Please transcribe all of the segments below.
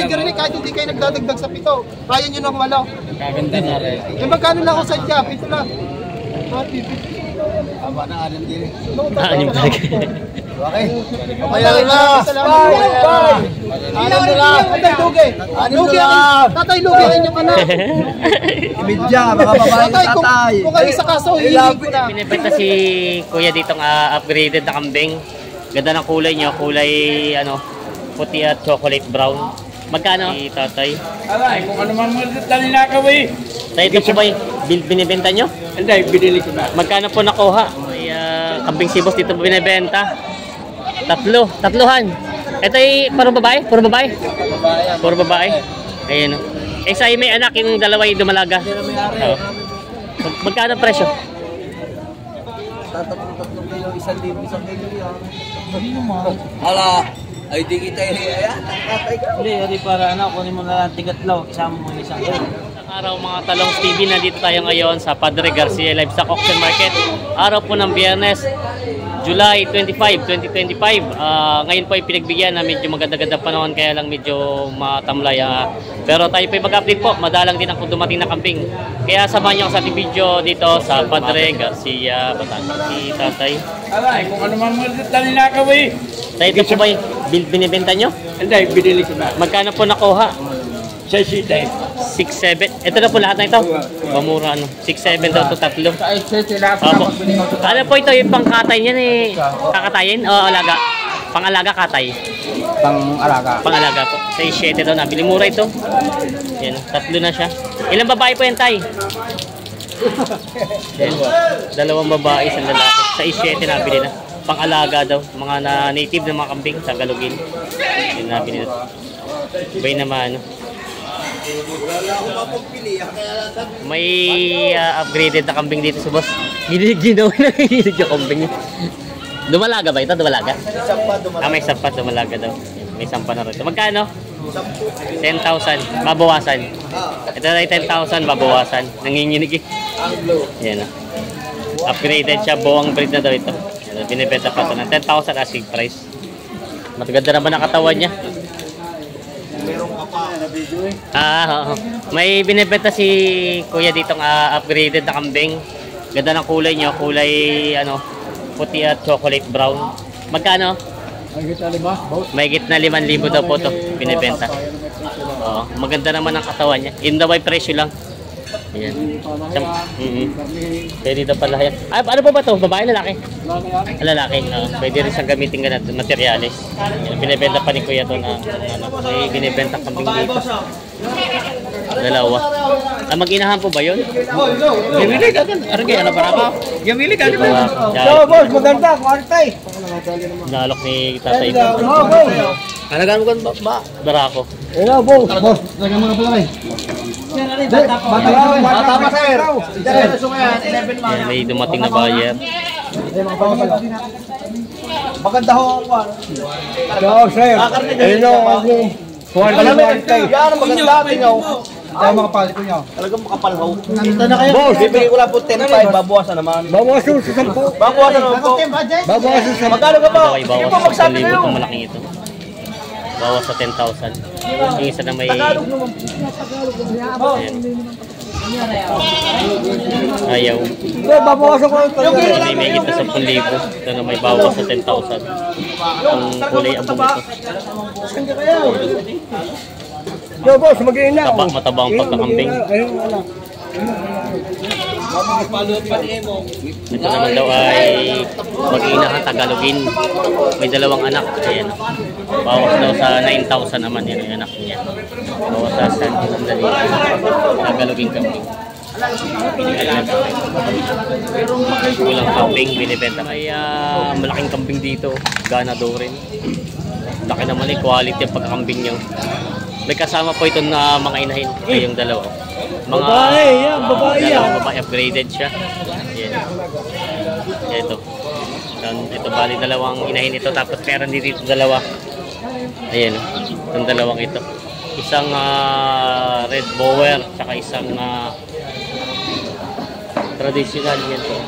gani kahit hindi kayo nagdadagdag sa 7. Kaya nyo ng 8. Kaganda na rin. Eh magkano lang ako sa dya? 7 lang. Aba na alam din. Anim talaga. Okay. Mayayain na. Salamat. Alam mo lang. Tatay Lugi. Lugi ang tatay Lugi ang inyong anak. Imidya, mga babae tatay. Kung kayo sa kaso, hihilig ko na. Pinipenta si Kuya ditong upgraded na kambing. Ganda ng kulay niya, kulay ano, puti at chocolate brown. Magkano? Si tatay. Alay, kung ano man mga talinakaw eh. Tayo ito po ba binibenta nyo? Hindi, binili ko na. Magkano po nakuha? May kambing sibos dito po binibenta. Tatluhan. Ito ay puro babae? Puro babae? Puro babae. Ayun. Eh sa may anak yung dalawa yung dumalaga. Oo. Magkano presyo? Tatlong kilo, 1,000, 1,000 yan. Hala, ay di kita ayan. Hindi, para ano, kunin mo na lang tigatlo, isama mo isang kilo. Araw mga Talong TV, nandito tayo ngayon sa Padre Garcia Livestock Auction Market. Araw po ng Biyernes, July 25, 2025. Ngayon po ay pinagbigyan na medyo maganda-ganda panahon, kaya lang medyo matamlay. Pero tayo po ay mag-update po, madalang din ako dumating na kambing. Kaya samahan niyo ako sa ating video dito sa Padre Garcia, Batangas. Si tatay. Alay, kung ano man mga talinakaw eh. Tayo ito po ba binibenta nyo? Hindi, binili ko na. Magkano po nakuha? Sa sita eh. 6-7. Ito na po lahat na ito. Mamura ano. 6-7 daw ito, tatlo. Sa sita, Opo. Ano po ito yung pangkatay niyan eh? Kakatayin o alaga? Pang-alaga katay. Pang-alaga. Pang-alaga po. 6-7 daw, nabili mura ito. Yan, tatlo na siya. Ilang babae po yan, tay? Yan. 2 babae, 1 lalaki. 6-7 nabili na. Pang-alaga daw. Mga na native na mga kambing sa Galugin. Yan nabili na. Bay naman ano. May upgraded na kambing dito sa boss. Ginawa na ginig yung kambing. Dumalaga ba ito? Dumalaga? May sampat dumalaga daw. May sampa na rin. Magkano? 10,000. Babawasan. Ito na 10,000. Babawasan. Nanginginig eh. Yan. Upgraded siya. Buwang breed na daw ito. Binibenta pa ito ng 10,000 asking price. Mataganda naman ang katawan niya. May binibenta si Kuya ditong upgraded na kambing. Ganda ng kulay niya, kulay ano, puti at chocolate brown. Magkano? Mahigit na 5,000 daw po ito binibenta. Maganda naman ang katawan niya. Yun daw ay presyo lang. Ayan. Kaya dito pala yan. Ano po ba ito? Babae, lalaki? Lalaki. Pwede rin siyang gamitin ganun, materialis. Binibenta pa ni Kuya ito na may binibenta kambing dito. Dalawa. Mag-inahan po ba yun? Gamili ka din. Ano para ako? Gamili ka din. Boss, maganda. Kuwartay. Nalok ni tatay ko. Halagaan mo ba? Darako. Hello, boss. Boss, lagyan mo na pala eh. Bata pa, sir. Ayan, may dumating na buyer. Maganda ho ang kwan. Oo, sir. Hello, kuwartay. Yan, maganda tingaw. Kaya mga palit ko niyo. Talagang makapalhaw. Nandito na kayo. Boss, bibili ko lang po 10,500. Babawasan naman. Bawasan sa 10. Babawasan naman po. Bawasan sa Magkano ka po? Ito ay bawas sa 1,000 itong malaking ito. Bawas sa 10,000. Yung isa na may... Ayan. Ayaw. Babawasan ko ito. Ito may mahigit na 10,000. Ito na may bawas sa 10,000. Ang kulay abong ito. Yo, boss, mag-iina. Mataba ang pagkakambing. Ito naman daw ay mag-iinahan Tagalogin. May 2 anak. Ayan. Bawas daw sa 9,000 naman yun yung anak niya. Bawas sa 1,000. Tagalogin kambing. Kulang kambing binibenta. May malaking kambing dito. Ganado rin. Laki naman eh. Quality ang pagkakambing niyo. May kasama po ito na mga inahin. Yung dalawa. Mga Babae, yan, babae yan. dalawang babae, upgraded siya. Yan. Ito. Ito bali 2 inahin ito. Tapos meron dito 2. Ayan. Itong 2 ito. Isang red bower. Tsaka isang traditional yan po.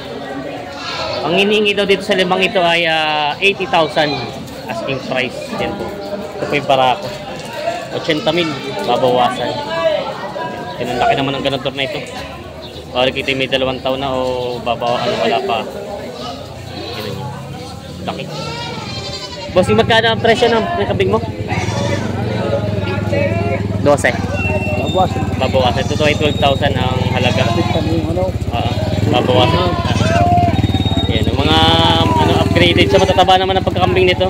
Ang hinihingi daw dito sa 5 ito ay 80,000 asking price. Yan po. Ito po yung barako. 80,000, babawasan. Yan, ang laki naman ng ganun na ito. Baka kita may 2 taon na o wala pa. Yan yun. Laki. Bossing, magkano ang presyo ng kambing mo? 12. Babawasan. Ito ay 12,000 ang halaga. Babawasan. Yan, yung mga upgraded sa matataba naman ang pagkakambing nito.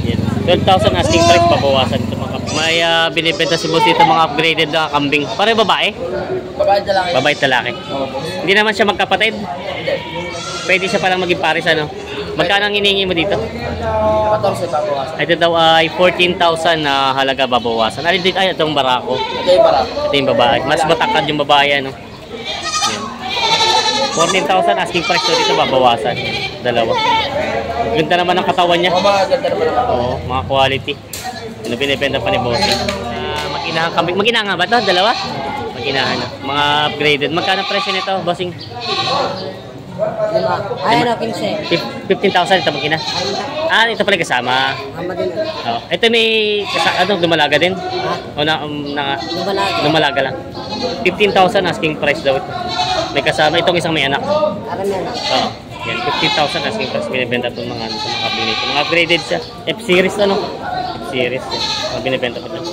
Yan. 12,000 asking price, babawasan ito mga kambing. May binibenta si boss dito mga upgraded na kambing. Pare babae? Babae at lalaki. Hindi naman siya magkapatid? Pwede siya palang maging pares ano? Magkano ang hiningi mo dito? 14 babawasan. Ito daw ay 14,000 na halaga babawasan. Ay, itong barako. Ito yung para. Ito yung babae. Mas matakad yung babae ano. Yan. 14,000 asking price so dito babawasan. Dalawa. Ganda naman ang katawan niya. Maganda naman ang katawan. Oo, mga quality. Ano binibenta pa ni Bossing. Mag-inahan kambing. Mag-inahan nga ba ito? Dalawa? Mag-inahan na. Mga upgraded. Magkano presyo nito, Bossing? Ayan o, 15. 15,000 ito mag-ina. Ito pala kasama. Oh. Ito may dumalaga din? O lumalaga lang. 15,000 asking price daw ito. May kasama itong isang may anak. Oo. Yan, 15,000 asking price. Binibenta itong mga kambing nito. Mga upgraded siya. F-series ano? F-series. Mga binibenta pa ito.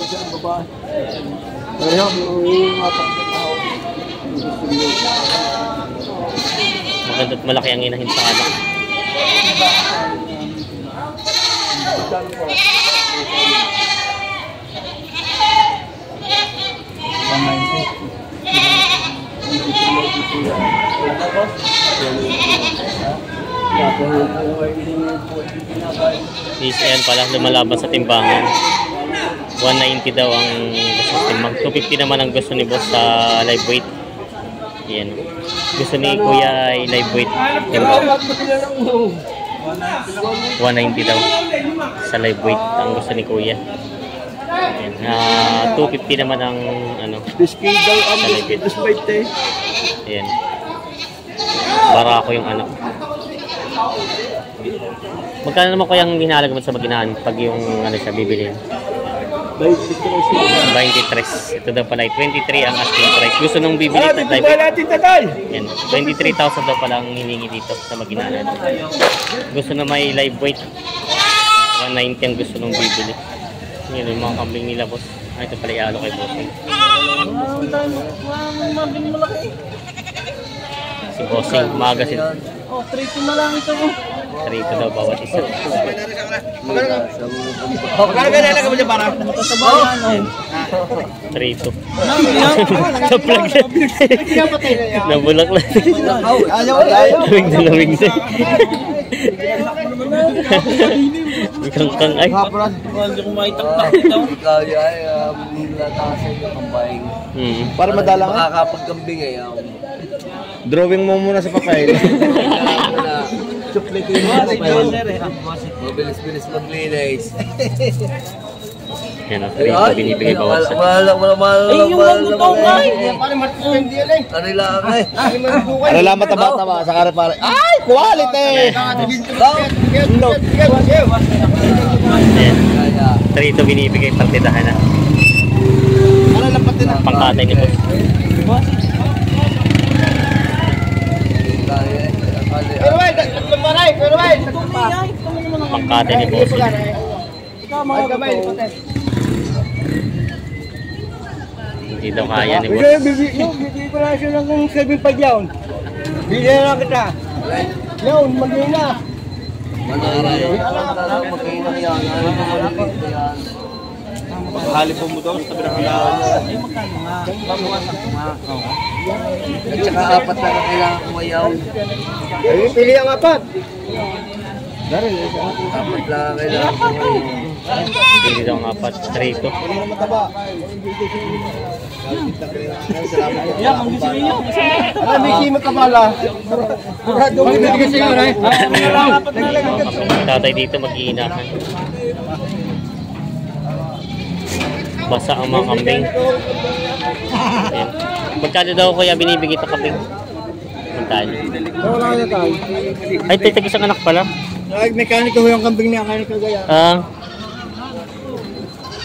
Maganda at malaki ang inahin sa anak. Ayan pala, lumalaban sa timbangan. 190 daw ang gusto sa timbang. 250 naman ang gusto ni boss sa live weight. Ayan. Gusto ni kuya ay live weight. 190 daw sa live weight ang gusto ni kuya. Ayan. 250 naman ang sa live weight. Ayan. Barako yung anak. Magkano naman kuya ang hinahalaga mo sa maginahan pag yung siya bibiliin? 23. Ito daw pala ay 23 ang asking price. Gusto nung bibili ito live weight. Yan. 23,000 daw pala ang hiningi dito sa maginahan. Gusto na may live weight. 190 ang gusto nung bibili. Yan yung mga kambing nila boss. Ito pala ialo kay bossing. Si bossing, umaga sila. 3 na lang ito. 3 daw bawat isa. Magkano ganyan ka mo dyan para? 3 sa plug na. Nabulak lang. Lamig na lamig na. Kang ay. Hindi ko maitak-tak ito. Kaya ay latakasan yung kambayang. Para madala ka. Makakapagkambing eh. Drawing mo muna sa papel. Mabilis-bilis maglinis. Yan ang 3 binibigay bawasan. Yung magutong ay! Ano lang eh. Ano lang mataba-taba sa karap pare. Ay, quality! Yan. 3 ito binibigay partidahan na. Ano lang pati na? Pangkatay ni boss. Pangkatay ni boss. Hindi daw kaya ni boss. Bibigyan ko na siya ng 7.5 yawn. Bigyan na kita. Yawn, mag-iwan na. Magkainang yan. Halip mo daw sa tabi ng halawan. Ay, magkano nga? Babawasan ko nga. At saka 4 lang ang kailangan kumayaw. Ay, pili ang 4. 4 lang ang kailangan kumayaw. Hindi daw nga 3 ito. Yan, ang gusto niyo. Ano, may kimo ka pala. Doon bibigyan siya yun, ay. Tatay dito mag-iinahan. Basa ang mga kambing. Ayan. Magkano daw kuya binibigay ito kambing? Magkano? Wala na tayo. Ay, titag isang anak pala. Ay, mekaniko yung kambing niya, kaya kagaya.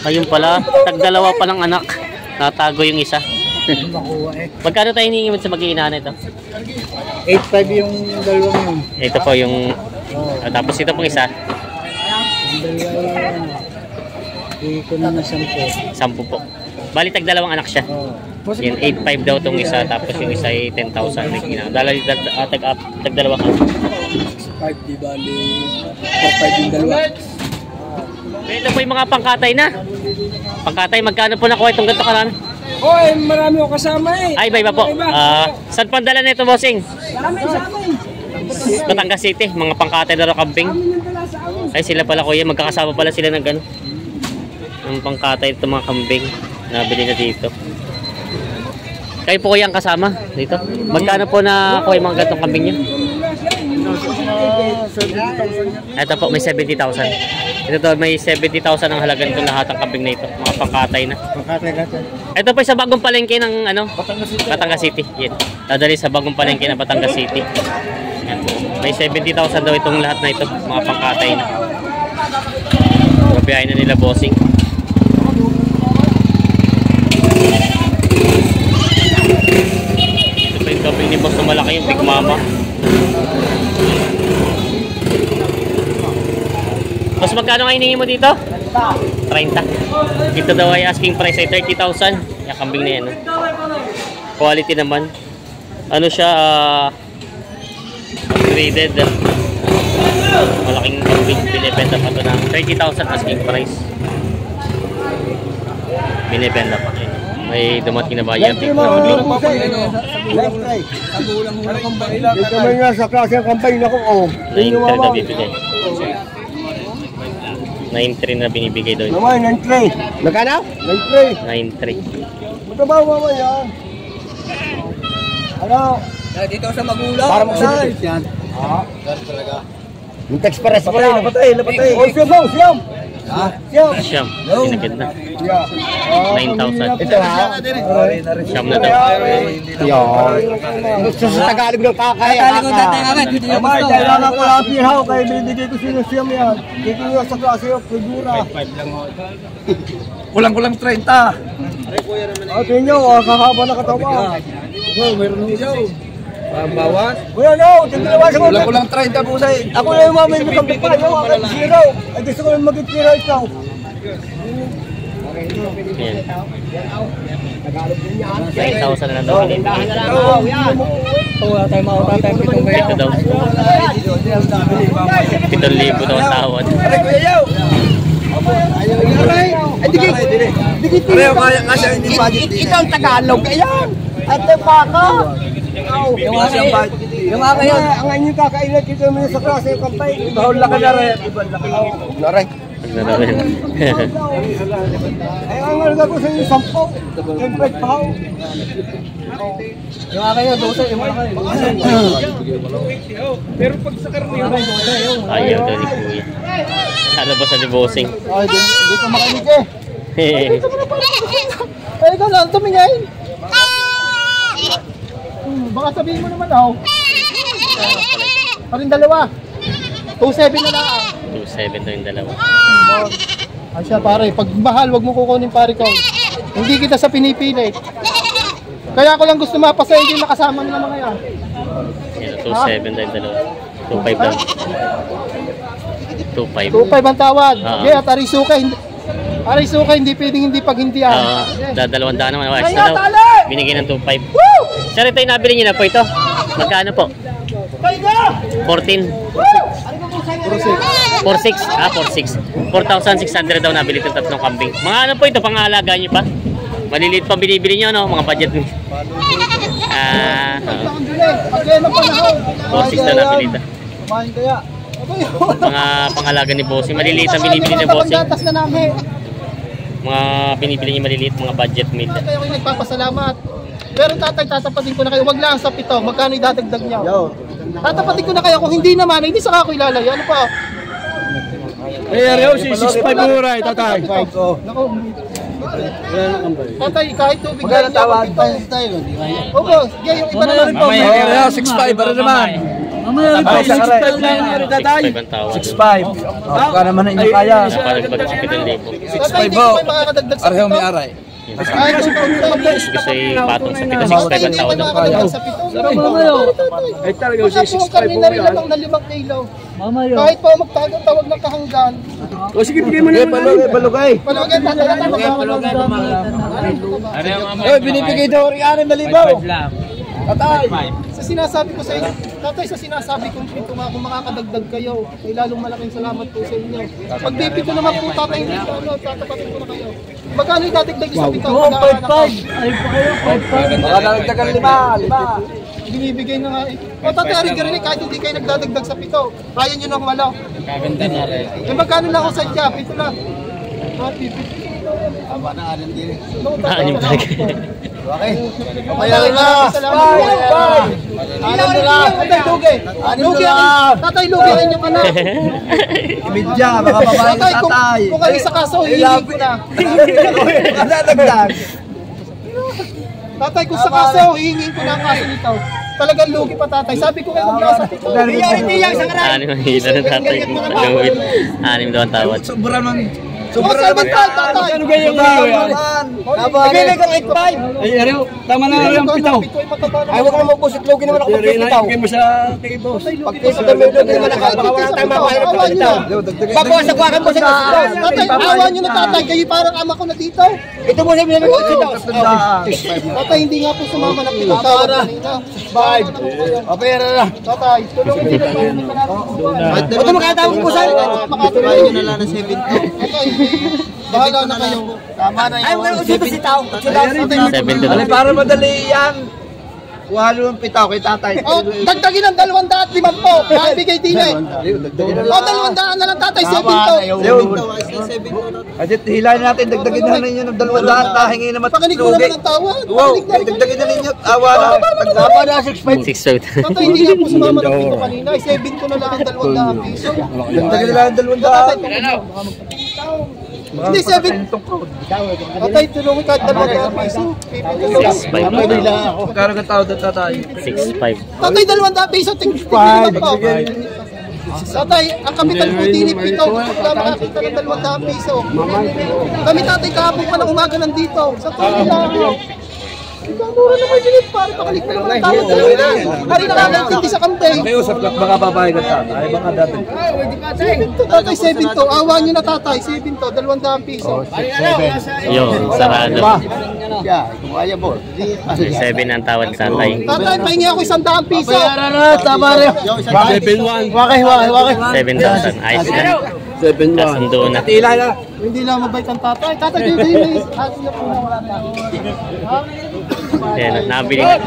Ayun pala, tagdalawa pa ng anak. Natago yung isa. Magkano tayo hiningi mo sa mag-iina nito? 8.5 yung dalawang yun. Ito po yung... tapos ito pong isa. Yung dalawa yun. Hindi ko na 10. 10 po. Bali, tagdalawang anak siya. Yan, 8.5 daw itong isa. Tapos yung isa ay 10,000. Tagdalawang anak. 5 di bali. 4.5 yung dalawa. Ito po yung mga pangkatay na. Pangkatay, magkano po nakuha itong ganito karami? Oy, marami ko kasama eh. Ay, iba po. Saan pandala nito, bossing? Marami sa amin. Batangas City, mga pangkatay na ro camping. Ay, sila pala kuya, magkakasama pala sila ng gano'n. Ang pangkatay ito mga kambing. Nabili na dito. Kayo po kuya ang kasama dito? Magkano po na kuya mga ganitong kambing niyo? Ito po, may 70,000. Ito to, may 70,000 ang halaga nito lahat ang kambing na ito. Mga pangkatay na. Ito po sa bagong palengke ng ano? Batangas City. Yan. Dadali sa bagong palengke ng Batangas City. Yan. May 70,000 daw itong lahat na ito. Mga pangkatay na. Pabiyahin na nila bossing. Ito pa yung kambing ni boss na malaki yung Big Mama. Boss, magkano nga hiningi mo dito? 30. Ito daw ay asking price ay 30,000. Yung kambing na yan. Quality naman. Ano siya, graded. Malaking kambing. Binibenta pa ito ng 30,000 asking price. Binibenta pa. May dumating na bayan. Ito may nga sa klase ng kampay na ko. 9.3 na bibigay. 9.3 na binibigay doon. Naman, 9.3. Magkano? 9.3. 9.3. Magkabaw mama yan. Ano? Dito sa magulang. Para magsalit yan. Talaga. Yung text pares mo lang. Lapatay. O, siyam. Siyam. Sinagad na. 9,000. Ito ha? Siyam na daw. Yan. Gusto sa Tagalog ng kakaya. Kailangan ko lang piraw. Kaya binibigay ko siyam yan. Dito nga sa klase yung figura. 5 lang ho. Kulang-kulang 30. Tingnan nyo, kakahaba na katawan. Meron nung isaw. Bawas? Kuya, no! Kulang-kulang 30 po sa'yo. Ako na yung mamay mo kang pa. Yung akin, zero. Ay gusto ko yung maging zero ikaw. Ayan. 9,000 na lang daw. Wala tayo mauna tayo pitong Ito daw. 7,000 daw ang tawad. Ito ang Tagalog. Ayan! Ate Paka! Yung mga yun. Ang anyo kakailan dito mo sa klase yung kampay. Bahol na ka na rin. Naray. Narawin. Ay, ang alaga ko sa inyo, 10. Siyempre, pahaw. Yung mga kayo, 12. Yung mga kayo. Pero pag sa karne yung 12. Ayaw daw ni Kuya. Ano ba sa libosing? Ay, di ko makinig eh. Ay, ikaw lang, tumingay. Baka sabihin mo naman ako. Parin dalawa. 2.7 na lang. 2.7 daw yung dalawa. Ay siya pare, pag mahal, wag mo kukunin pare ko. Hindi kita sa pinipilit. Kaya ako lang gusto mapasa hindi nakasama ng mga yan. Ito, 2.7 daw yung dalawa. 2.5 daw. 2.5. 2.5 ang tawad. Yeah, at Arisuka, hindi pwedeng hindi pag hindi Dadalawang daan naman. Ay, Extra daw. tali! Binigay ng 2.5. Sir, ito yung nabili niyo na po ito. Magkano po? 14. 4.6. 4.6. 4,600 daw nabili itong tatlong kambing. Mga ano po ito, pangalaga niyo pa? Maliliit pa binibili niyo, no? Mga budget niyo. 4.6 daw nabili ito. Kumain kaya. Mga pangalaga ni Bossing. Maliliit ang binibili ni Bossing. Pagdatas na namin. Mga binibili niya maliliit, mga budget meal. Kaya ako nagpapasalamat. Pero tatapatin ko na kayo. Wag lang sa pito. Magkano idadagdag niya? Tatapatin ko na kayo. Kung hindi naman, hindi saka ako ilalayo. Ano pa? Si 6.5 mura, tatay. Naku. Tatay, kahit tubig. Magkano tawad? Opo, yung iba naman. 6.5, para naman. Mamaya, 6.5 lang yung tatay. 6.5 ang tawad. 6.5. Baka naman na inyo kaya. Napadagdag sa 7,000. 6.5 po. Pareho may aray. Gusto yung patong sa pito, 6.5 ang tawad. Ay talaga, Kasi po kami na rin lamang na 5 kilo. Kahit pa magtawag ng kahanggan. O sige, bigay mo na yung balugay. Palagay Binibigay daw rin 6,000. Tatay. Sa sinasabi ko sa inyo, tatay, sa sinasabi kong pito nga kung makakadagdag kayo, ay lalong malaking salamat po sa inyo. Pagbibig ko naman po tatay, hindi ko tatapatin ko na kayo. Magkano yung dadagdag sa pito? 5.5. Ay pa kayo, 5.5. Baka dadagdagan 5. Binibigay na nga eh. O tatay, aring kahit hindi kayo nagdadagdag sa pito, kaya nyo ng 8. Kaganda na rin. Eh magkano lang ako sadya? Pito lang. Tama na alam din. Anim talaga. Okay. Kaya na. Alam mo lang. Tatay, lugi. Tatay, lugi rin yung anak. Imidya, baka babae Tatay, ng tatay. kung kayo sa kaso, hihilig ko na. Dadagdag. Tatay, kung sa kaso, hihingin ko na ang kaso nito. Talagang lugi pa tatay. Sabi ko kayo mag-asa pito. Anim ang hila ng tatay. Luwit. Anim daw ang tawad. Sobra man. Sobra naman tatay. Ano ganyan yung Nagay kang 8.5. Ay, Ariel, tama na yung pito. Ay, huwag ka naman po. Lugi naman ako Bigay mo sa kay boss. Pag piso na may lugi naman ako. Baka wala tayong mapaharap pa dito. Babawasak-wakan mo sa kaso. Tatay, awa nyo na tatay. Kayo parang ama ko na dito. Ito mo sabi namin ko dito. Tatay, hindi nga po sumama ng pito. Para. 5. Opera na. Tatay, tulungan nyo na para Ito makatawag po sa'yo. makatulungan nyo na lang ng 70. Tatay, bahala na kayo. Tama na yun. Ay, wala ko dito si Tao. 70 daw. Para madali yan. Kuha mo yung pitaw kay tatay. Oh, dagdagin ng 250 po. Bibigay din eh. Oh, 200 na lang tatay, 7 to. Adit, hilahin natin. Dagdagin na ninyo ng 200. Tahingin naman. Pakinig ko naman ang tawad. Wow, dagdagin na ninyo. Awa na. Tama na 6.5. 6.5. Tatay, hindi na po sumama ng pito kanina. 7 ko na lang ang 200 piso. Dagdagin na lang ang 200. Hindi, 7. Tatay, tulungan kahit 200 piso. 6.5. Magkano ang tao doon tatay? 6.5. Tatay, 200 piso. Tingnan po. Tatay, ang kapital po dinip ito. Wala makakita ng 200 piso. Kami tatay, kahapon pa ng umaga nandito. Sa tuloy lang ako. Mura naman yun, pare, pakalik na naman ang tawad. Hari nakakaintindi sa kampay. May usap ka, baka babae ka tatay. Baka dati. Tatay, 7 to. Awa nyo na tatay, 7 to. 200 piso. Yun, sarado. Siya, kumaya po. 7 ang tawad sa tatay. Tatay, pahingi ako 100 piso. Tama rin. 7-1. Wakay. 7,000. Ayos na. 7-1. Kasundo na. Tila na. Hindi lang mabait ang tatay. Tatay, hindi may atin na po na wala na. Ayan, nabili na.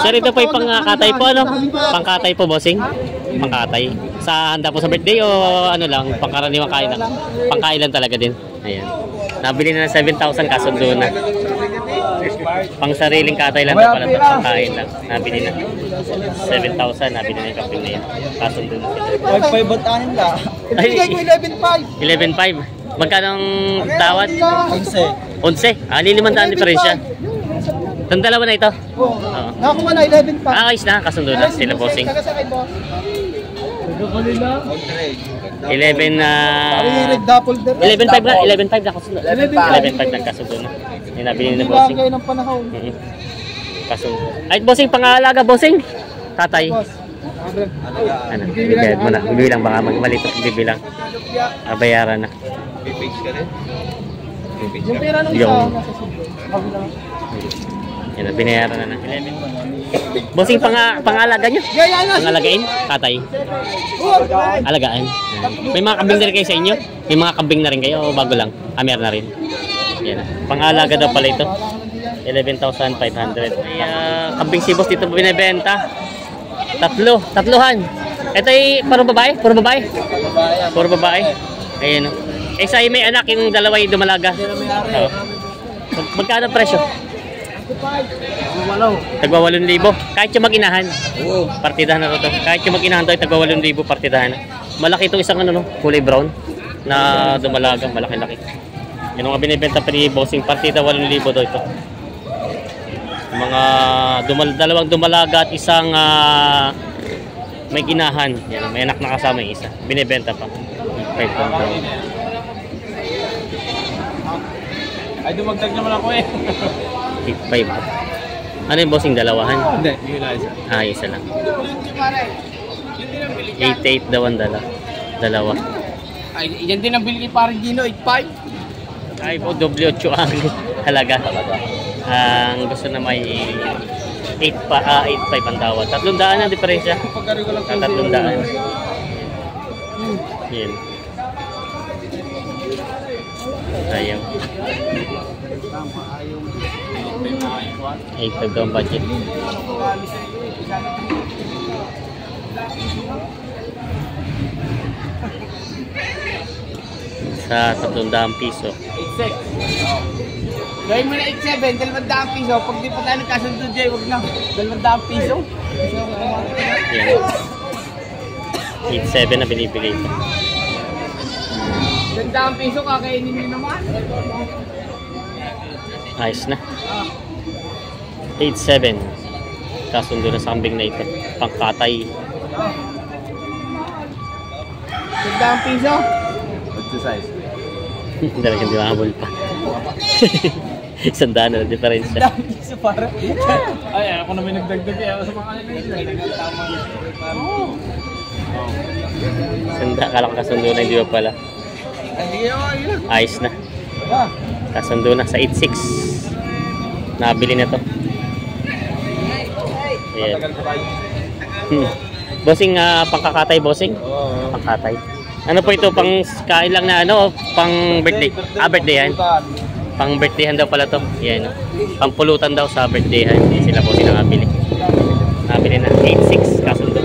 Sir, ito po yung pangkatay po, ano? Pangkatay po, bossing? Pangkatay. Sa handa po sa birthday o ano lang, pangkaraniwang kain lang? Pangkain lang talaga din. Ayan. Nabili na ng 7,000, kasundo na. Pang sariling katay lang na pala, pangkain lang. Nabili na. 7,000, nabili na yung kaping na yan. Kasundo na sila. 5 ba't anin la? Ibigay ko 11.5. 11,500. Magkano ang tawad? 11. 11. Ah, lilimandaan diferensya. Itong dalawa na ito. Oo. Oo. Nakakuha na 11.5. Ayos na, kasundo na sila, bossing. Tagasakay boss. 11 na... Double der. 11.5 na, 11.5 na kasundo. 11.5 na kasundo na. Yung nabili na bossing. Bagay ng panahon. Kasundo. Ay, bossing, pangalaga, bossing. Tatay. Boss. Ano, bibigyan mo na. Bibilang, baka magmalito bibilang. Bayaran na. Yung pera nung Yung- isa, nasa subo. Yan, binayaran na ng 11. Bossing, pangalaga nyo? Gaya na. Pangalagain? Tatay. Alagaan. May mga kambing na rin kayo sa inyo? May mga kambing na rin kayo o bago lang? Meron na rin. Yan. Pangalaga daw pala ito. 11,500. May kambing si boss dito binibenta. Tatluhan. Ito ay puro babae? Puro babae? Puro babae. Ayan o. Eh sa may anak yung dalawa yung dumalaga. Oo. Magkano presyo? Tagwa 8,000. Kahit yung mag-inahan. Partidahan na to. Kahit yung mag-inahan to ay tagwa 8,000 partidahan na. Malaki itong isang ano no, kulay brown na dumalaga, malaki-laki. Yan ang binibenta pa ni bossing, partida 8,000 daw ito. Mga dalawang dumalaga at isang May ginahan. Yan, may anak na kasama yung isa. Binibenta pa. 8.5 lang daw. Ay, dumagdag naman ako eh. 8.5. Ano yung bossing? Dalawahan? Hindi, yun na isa. Ah, isa lang. 8.8 daw ang dalawa. Ay, yan din ang bili ni Parang Gino, 8.5. Ay po, doble 8 ang halaga. Ang gusto na may 8.5 ang tawad. 300 ang diferensya. Sa 300. Yan. Sayang. 8.5 daw ang budget. Sa 300 piso. 8.6. Gawin mo na 8.7, 200 piso. Pag di pa tayo nagkasundo, Jay, wag na. 200 piso. Yan. 8.7 na binibili ito. 200 piso, kakainin nyo naman. Ayos na. 8.7. Kasundo na sa kambing na ito. Pangkatay. 200 piso. Exercise. Talagang di mahabol pa. 100 na diferensya. 200 piso para. Ay, ako na may nagdagdag eh. Ako sa mga kanila. Sanda, kala ko kasundo na, hindi ba pala? Ayos na. Kasundo na sa 8.6. Nabili na to. Ayan. Bossing, pangkakatay bossing? Pangkatay. Ano po ito? Pang kain lang na ano? Pang birthday? Birthdayhan? Pang birthdayhan daw pala to. Yan. Pang pulutan daw sa birthdayhan. Sila po sila nabili. Nabili na 8.6 kasundo.